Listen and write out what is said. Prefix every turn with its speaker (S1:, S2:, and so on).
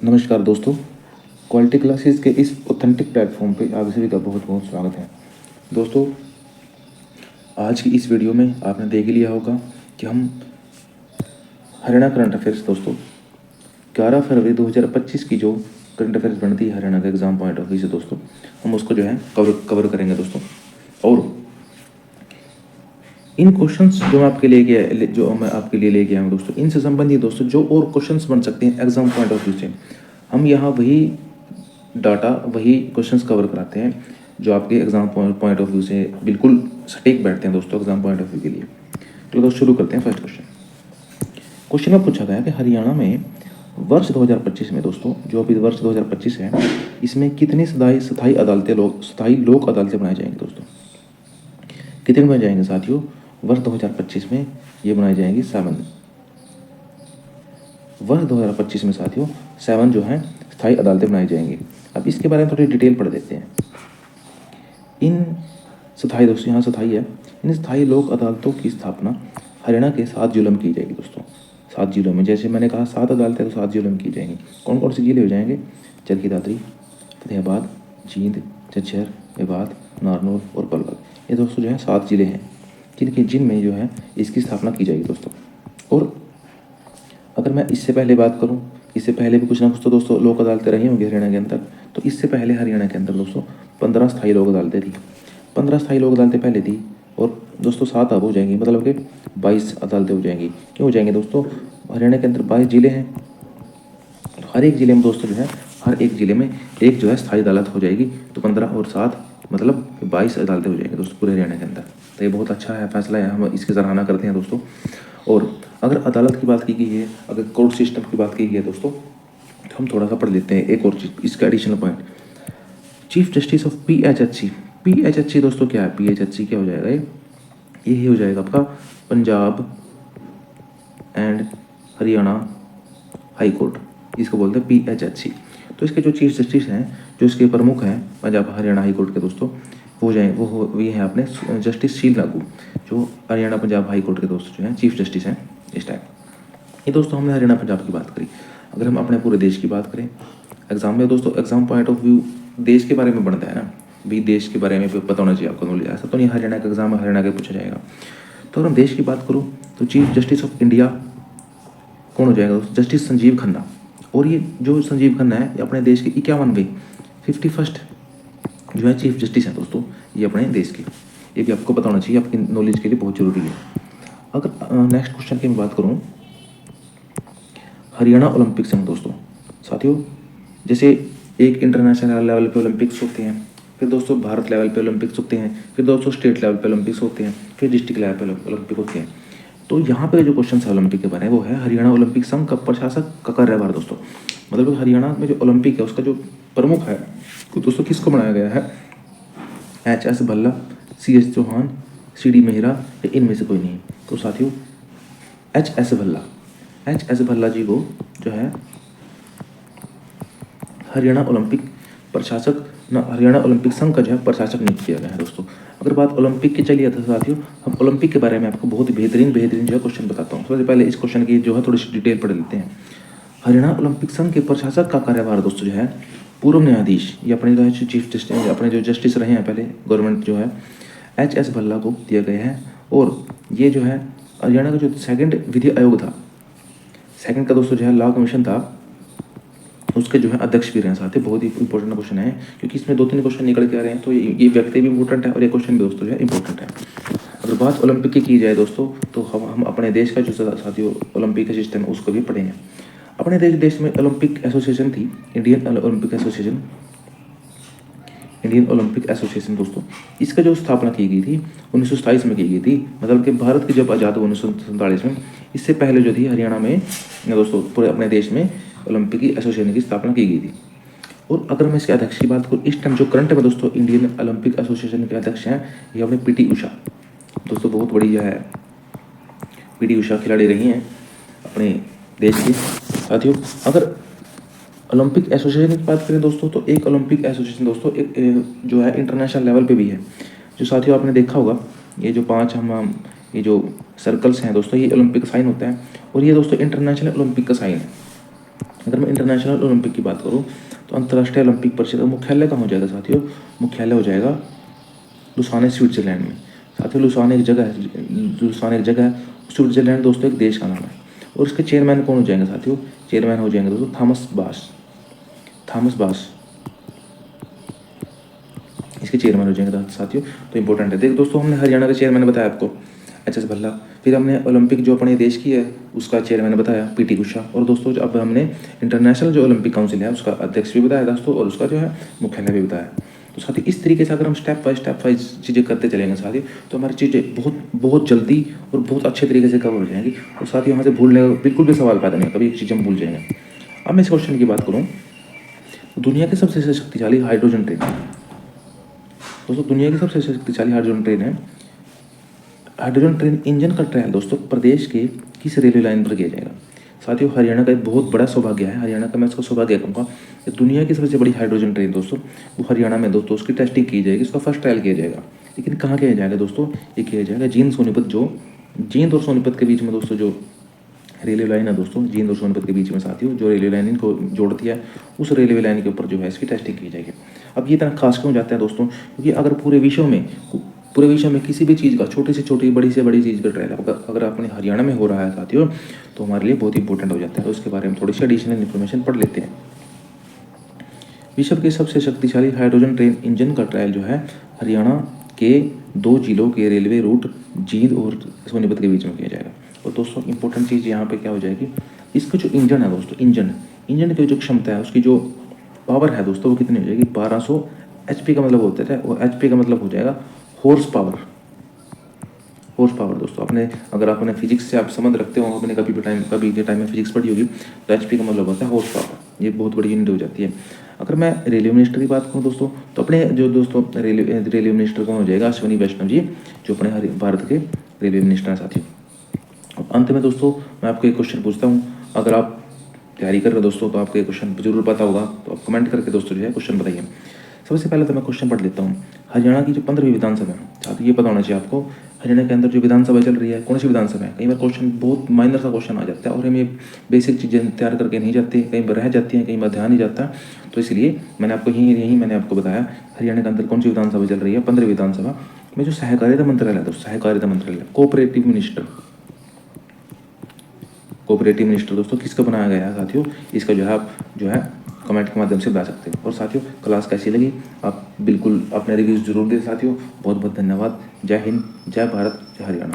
S1: नमस्कार दोस्तों, quality classes के इस ऑथेंटिक प्लेटफॉर्म पे आप सभी का बहुत बहुत स्वागत है। दोस्तों, आज की इस वीडियो में आपने देख लिया होगा कि हम हरियाणा करंट अफेयर्स दोस्तों 11 फरवरी 2025 की जो करंट अफेयर्स बनती है हरियाणा के एग्जाम पॉइंट ऑफ व्यू से दोस्तों, हम उसको जो है कवर करेंगे दोस्तों। और इन क्वेश्चंस जो मैं आपके लिए लेके आया हूँ दोस्तों, इनसे संबंधित दोस्तों जो और क्वेश्चंस बन सकते हैं एग्जाम पॉइंट ऑफ व्यू से, हम यहाँ वही डाटा वही क्वेश्चंस कवर कराते हैं जो आपके एग्जाम पॉइंट ऑफ व्यू से बिल्कुल सटीक बैठते हैं दोस्तों एग्जाम पॉइंट ऑफ व्यू के लिए। तो दोस्तों शुरू करते हैं। फर्स्ट क्वेश्चन में पूछा गया कि हरियाणा में वर्ष 2025 में दोस्तों, जो अभी वर्ष 2025 है, इसमें कितनी स्थायी लोक अदालतें बनाई जाएंगी दोस्तों? कितने बनाए जाएंगे साथियों? वर्ष 2025 में ये बनाई जाएंगी 7। वर्ष 2025 में साथियों 7 जो है स्थायी अदालतें बनाई जाएंगी। अब इसके बारे में थोड़ी डिटेल पढ़ देते हैं। इन स्थायी दोस्तों, यहाँ स्थायी है, इन स्थायी लोक अदालतों की स्थापना हरियाणा के 7 जिलों में की जाएगी दोस्तों। 7 जिलों में, जैसे मैंने कहा 7 अदालतें तो 7 जिलों में की जाएंगी। कौन कौन से जिले हो जाएंगे? चरखी दादरी, फतेहाबाद, जींद, झज्जर, मेवात, नारनौल और पलवल। ये दोस्तों जो है 7 जिले हैं जिनमें जो है इसकी स्थापना की जाएगी दोस्तों। और अगर मैं इससे पहले बात करूं, इससे पहले भी कुछ ना कुछ तो दोस्तों लोक अदालतें रही होंगी हरियाणा के अंदर। तो इससे पहले हरियाणा के अंदर दोस्तों 15 स्थायी लोक अदालतें थी। 15 स्थायी लोक अदालतें पहले थी और दोस्तों 7 अब हो जाएंगी, मतलब कि 22 अदालतें हो जाएंगी। क्यों हो जाएंगे दोस्तों? हरियाणा के अंदर 22 जिले हैं। हर एक जिले में दोस्तों जो है, हर एक जिले में एक जो है स्थायी अदालत हो जाएगी। तो 15 और 7 मतलब 22 अदालतें हो जाएंगी दोस्तों पूरे हरियाणा के अंदर। तो ये बहुत अच्छा है फैसला है, हम इसकी सराहना करते हैं दोस्तों। और अगर अदालत की बात की गई है, अगर कोर्ट सिस्टम की बात की गई है दोस्तों, तो हम थोड़ा सा पढ़ लेते हैं एक और चीज़, इसका additional point. Chief justice of PHHC। PHHC दोस्तों क्या है? PHHC क्या हो जाएगा? ये हो जाएगा आपका Punjab and Haryana high court, इसको बोलते हैं PHHC। तो इसके जो चीफ जस्टिस हैं, जो इसके प्रमुख हैं पंजाब हरियाणा हाई कोर्ट के दोस्तों, ये हैं अपने जस्टिस शील लागू, जो हरियाणा पंजाब हाई कोर्ट के दोस्तों जो हैं चीफ जस्टिस हैं इस टाइम। ये दोस्तों हमने हरियाणा पंजाब की बात करी। अगर हम अपने पूरे देश की बात करें एग्जाम में दोस्तों, एग्जाम पॉइंट ऑफ व्यू देश के बारे में बनता है ना, भी देश के बारे में पता होना चाहिए आपको नॉलेज। ऐसा तो नहीं हरियाणा का एग्जाम हरियाणा का पूछा जाएगा। तो अगर हम देश की बात करूँ तो चीफ जस्टिस ऑफ इंडिया कौन हो जाएगा दोस्तों? जस्टिस संजीव खन्ना। और ये जो संजीव खन्ना है, ये अपने देश के 51वें 51st जो है चीफ जस्टिस हैं दोस्तों, ये अपने देश के। ये भी आपको पता होना चाहिए, आपकी नॉलेज के लिए बहुत जरूरी है। अगर नेक्स्ट क्वेश्चन की मैं बात करूँ, हरियाणा ओलंपिक संघ दोस्तों, साथियों जैसे एक इंटरनेशनल लेवल पे ओलंपिक्स होते हैं, फिर दोस्तों भारत लेवल पे ओलंपिक्स होते हैं, फिर दोस्तों स्टेट लेवल पे ओलंपिक्स होते हैं, फिर डिस्ट्रिक्ट लेवल पे ओलंपिक होते हैं। तो यहाँ पे जो क्वेश्चन है ओलंपिक के बारे में, वो है हरियाणा ओलंपिक संघ का प्रशासक का कार्यभार दोस्तों। मतलब हरियाणा में जो ओलंपिक है उसका जो प्रमुख है तो दोस्तों किसको बनाया गया है? HS Bhalla, CS Chauhan, CD Mehra, या इनमें से कोई नहीं। तो साथियों HS भल्ला जी को जो है हरियाणा ओलंपिक प्रशासक हरियाणा ओलंपिक संघ का जो है प्रशासक नियुक्त किया गया है दोस्तों। अगर बात ओलंपिक की चलिए तो साथियों, हम ओलंपिक के बारे में आपको बहुत बेहतरीन जो है क्वेश्चन बताता हूँ। सबसे पहले इस क्वेश्चन की जो है थोड़ी सी डिटेल पढ़ लेते हैं। हरियाणा ओलंपिक संघ के प्रशासक का कार्यभार दोस्तों जो है पूर्व न्यायाधीश, ये अपने जो चीफ जस्टिस, अपने जो जस्टिस रहे हैं पहले गवर्नमेंट जो है, HS भल्ला को दिया गया है। और ये जो है हरियाणा का जो सेकंड विधि आयोग था, सेकंड का दोस्तों जो है लॉ कमीशन था, उसके जो है अध्यक्ष भी रहे हैं साथ ही। बहुत ही इंपॉर्टेंट क्वेश्चन है, क्योंकि इसमें 2-3 क्वेश्चन निकल के आ रहे हैं। तो ये व्यक्ति भी इंपॉर्टेंट है और ये क्वेश्चन भी दोस्तों जो है इंपॉर्टेंट है। अगर बात ओलंपिक की जाए दोस्तों, तो हम अपने देश का जो साथियों ओलंपिक का सिस्टम है उसको भी पढ़ेंगे। अपने देश में ओलंपिक एसोसिएशन थी, इंडियन ओलंपिक एसोसिएशन दोस्तों। इसका जो स्थापना की गई थी 1927 में की गई थी, मतलब कि भारत की जब आज़ाद हुआ 1947 में, इससे पहले जो थी हरियाणा में दोस्तों पूरे अपने देश में ओलंपिक एसोसिएशन की स्थापना की गई थी। और अगर मैं इसके अध्यक्ष की बात करूँ, इस टाइम जो करंट में दोस्तों इंडियन ओलंपिक एसोसिएशन के अध्यक्ष हैं, ये अपने PT उषा दोस्तों, बहुत बड़ी जो है PT उषा खिलाड़ी रही हैं अपने देश की। साथियों अगर ओलंपिक एसोसिएशन की बात करें दोस्तों, तो एक ओलंपिक एसोसिएशन दोस्तों एक जो है इंटरनेशनल लेवल पे भी है। जो साथियों आपने देखा होगा, ये जो 5 ये जो सर्कल्स हैं दोस्तों, ये ओलंपिक का साइन होता है। और ये दोस्तों इंटरनेशनल ओलंपिक का साइन है। अगर मैं इंटरनेशनल ओलंपिक की बात करूँ तो अंतर्राष्ट्रीय ओलंपिक परिषद का मुख्यालय कहाँ हो जाएगा साथियों? मुख्यालय हो जाएगा लुसाने, स्विट्जरलैंड में। साथियों लुसाने एक जगह है, लुसाने एक जगह है, स्विट्जरलैंड दोस्तों एक देश का नाम है। और इसके चेयरमैन कौन हो जाएंगे साथियों? चेयरमैन हो जाएंगे दोस्तों थॉमस बाश। थॉमस बाश इसके चेयरमैन हो जाएंगे साथियों। तो इंपॉर्टेंट है। देखो दोस्तों, हमने हरियाणा का चेयरमैन बताया आपको, एच एस भल्ला। फिर हमने ओलंपिक जो अपने देश की है उसका चेयरमैन बताया पीटी उषा। और दोस्तों अब हमने इंटरनेशनल जो ओलंपिक काउंसिल है उसका अध्यक्ष भी बताया दोस्तों, और उसका जो है मुख्यालय भी बताया। तो साथियों इस तरीके से अगर हम स्टेप बाय चीज़ें करते चलेंगे साथियों, तो हमारी चीज़ें बहुत बहुत जल्दी और बहुत अच्छे तरीके से कवर हो जाएंगी। और साथियों यहाँ से भूलने का बिल्कुल भी सवाल पैदा नहीं, कभी एक चीज़ हम भूल जाएंगे। अब मैं इस क्वेश्चन की बात करूँ, दुनिया के सबसे शक्तिशाली हाइड्रोजन ट्रेन दोस्तों, दुनिया की सबसे शक्तिशाली हाइड्रोजन ट्रेन है। हाइड्रोजन ट्रेन इंजन का ट्रायल दोस्तों प्रदेश के किस रेलवे लाइन पर किया जाएगा? साथियों हरियाणा का एक बहुत बड़ा सौभाग्य है, हरियाणा का मैं इसको सौभाग्य कहूँगा। दुनिया की सबसे बड़ी हाइड्रोजन ट्रेन दोस्तों वो हरियाणा में दोस्तों उसकी टेस्टिंग की जाएगी, उसका फर्स्ट ट्रायल किया जाएगा। लेकिन कहाँ किया जाएगा दोस्तों? ये किया जाएगा जींद सोनीपत, जो जींद और सोनीपत के बीच में दोस्तों जो रेलवे लाइन है दोस्तों, जींद और सोनीपत के बीच में साथियों जो रेलवे लाइन इनको जोड़ती है, उस रेलवे लाइन के ऊपर जो है इसकी टेस्टिंग की जाएगी। अब ये इतना खास क्यों जाता है दोस्तों? क्योंकि अगर पूरे विश्व में किसी भी चीज़ का, छोटी से छोटी बड़ी से बड़ी चीज़ का ट्रायल अगर अपने हरियाणा में हो रहा है साथियों, तो हमारे लिए बहुत इंपॉर्टेंट हो जाता है। उसके बारे में थोड़ी सी एडिशनल इन्फॉर्मेशन पढ़ लेते हैं। विश्व के सबसे शक्तिशाली हाइड्रोजन ट्रेन इंजन का ट्रायल जो है हरियाणा के 2 जिलों के रेलवे रूट जींद और सोनीपत के बीच में किया जाएगा। और दोस्तों इंपॉर्टेंट चीज़ यहाँ पे क्या हो जाएगी, इसका जो इंजन है दोस्तों, इंजन की जो क्षमता है, उसकी जो पावर है दोस्तों वो कितनी हो जाएगी? 1200 HP का मतलब होता है, और HP का मतलब हो जाएगा हॉर्स पावर। दोस्तों अगर आपने फिजिक्स से आप समझ रखते हो, आपने कभी के टाइम में फिजिक्स पढ़ी होगी, तो HP का मतलब होता है हॉर्स पावर। ये बहुत बड़ी यूनिट हो जाती है। अगर मैं रेलवे मिनिस्टर की बात करूँ दोस्तों, तो अपने जो दोस्तों रेलवे मिनिस्टर कौन हो जाएगा? अश्विनी वैष्णव जी, जो अपने भारत के रेलवे मिनिस्टर हैं साथियों। अंत में दोस्तों मैं आपको एक क्वेश्चन पूछता हूँ, अगर आप तैयारी कर रहे हो दोस्तों तो आपको ये क्वेश्चन जरूर पता होगा, तो आप कमेंट करके दोस्तों जो है क्वेश्चन बताइए। सबसे पहले तो मैं क्वेश्चन पढ़ लेता हूँ। हरियाणा की जो 15वीं विधानसभा है साथियों, ये पता होना चाहिए आपको, हरियाणा के अंदर जो विधानसभा चल रही है कौन सी विधानसभा है? कई बार क्वेश्चन बहुत माइनर सा क्वेश्चन आ जाता है और हमें बेसिक चीज़ें तैयार करके नहीं जाती, कई बार रह जाती हैं, कई बार ध्यान नहीं जाता। तो इसलिए मैंने आपको यही मैंने आपको बताया, हरियाणा के अंदर कौन सी विधानसभा चल रही है? 15वीं विधानसभा में जो सहकारिता मंत्रालय है, सहकारिता मंत्रालय कोऑपरेटिव मिनिस्टर दोस्तों किसका बनाया गया है साथियों? इसका जो है आप जो है कमेंट के माध्यम से बता सकते हो। और साथियों क्लास कैसी लगी आप बिल्कुल अपने रिव्यूज़ जरूर दें साथियों। बहुत बहुत धन्यवाद। जय हिंद, जय भारत, जय हरियाणा।